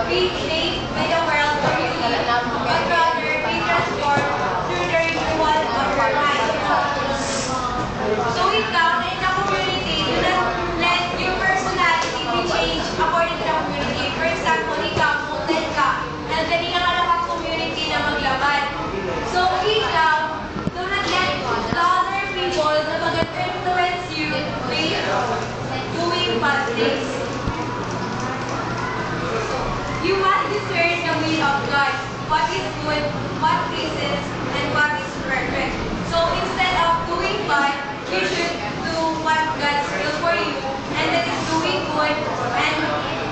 be shaped by the world where you live, but rather be transformed through the renewal of your mind. So ikaw na in the community, do not let your personality be changed according to the community. For example, ikaw, mountain ka, and then inangalak ang community na maglaban. So ikaw, do not let the other people na mag-influence you with doing bad things. You must discern the will of God, what is good, what pleases, and what is perfect. So instead of doing bad, you should do what God's will for you, and that is doing good and